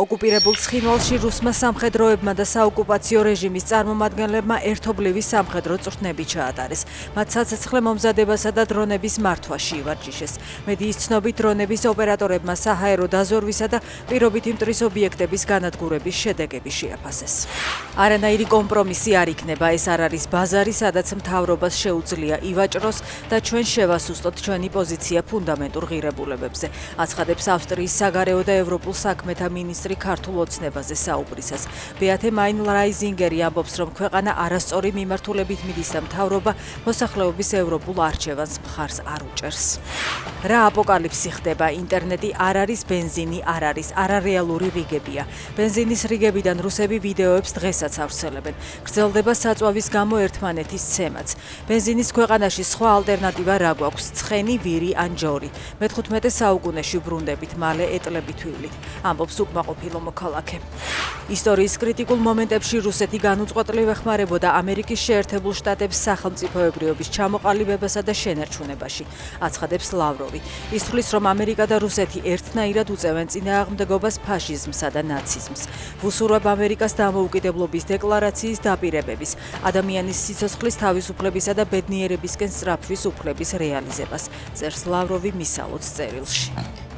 ოკუპირებულ ცხინვალში რუსმა სამხედროებმა და საოკუპაციო რეჟიმის წარმომადგენლებმა ერთობლივი სამხედრო წვრთნები ჩაატარეს. მათ საცეცხლე მომზადებასა და დრონების მართვაში ივარჯიშეს. მედიის ცნობით, დრონების ოპერატორებმა საჰაერო დაზვერვისა და პირობითი მტრის ობიექტების განადგურების შედეგები შეაფასეს. არანაირი კომპრომისი არ იქნება, ეს არ არის ბაზარი, სადაც მთავრობას შეუძლია ივაჭროს და ჩვენ შევასუსტოთ ჩვენი პოზიცია ფუნდამენტურ ღირებულებებზე, აცხადებს ავსტრიის საგარეო და ევროპულ საქმეთა მინისტრი ქართულ ოცნებაზე საუბრისას. ბეათე მაინლაიზინგერი ამბობს, რომ ქვეყანა არასწორი მიმართულებით მიდის და მთავრობა მოსახლეობის ევროპულ არჩევანს მხარს არ უჭერს. რა აპოკალიფსი ხდება? ინტერნეტი არ არის, ბენზინი არ არის, არარეალური რიგებია. ბენზინის რიგებიდან რუსები ვიდეოებს დღესაც ავრცელებენ. გრძელდება საწვავის გამო ერთმანეთის ცემაც. ბენზინის ქვეყანაში სხვა ალტერნატივა რა გვაქვს? ცხენი, ვირი ან ჯორი. მე-15 საუკუნეში ბრუნდებით, მალე ეტლებით ვილით, ამბობს უკმაყოფილო მოქალაქე. ისტორიის კრიტიკულ მომენტებში რუსეთი განუწყვეტლივ ეხმარებოდა ამერიკის შეერთებულ შტატებს სახელმწიფოებრიობის ჩამოყალიბებასა და შენარჩუნებაში, აცხადებს ლავროვი. ის თვლის, რომ ამერიკა და რუსეთი ერთნაირად უწევენ წინააღმდეგობას ფაშიზმსა და ნაციზმს. ვუსურვებ ამერიკას დამოუკიდებლობის დეკლარაციის დაპირებების, ადამიანის სიცოცხლის, თავისუფლებისა და ბედნიერებისკენ სწრაფვის უფლების რეალიზებას, წერს ლავროვი მისალოც წერილში.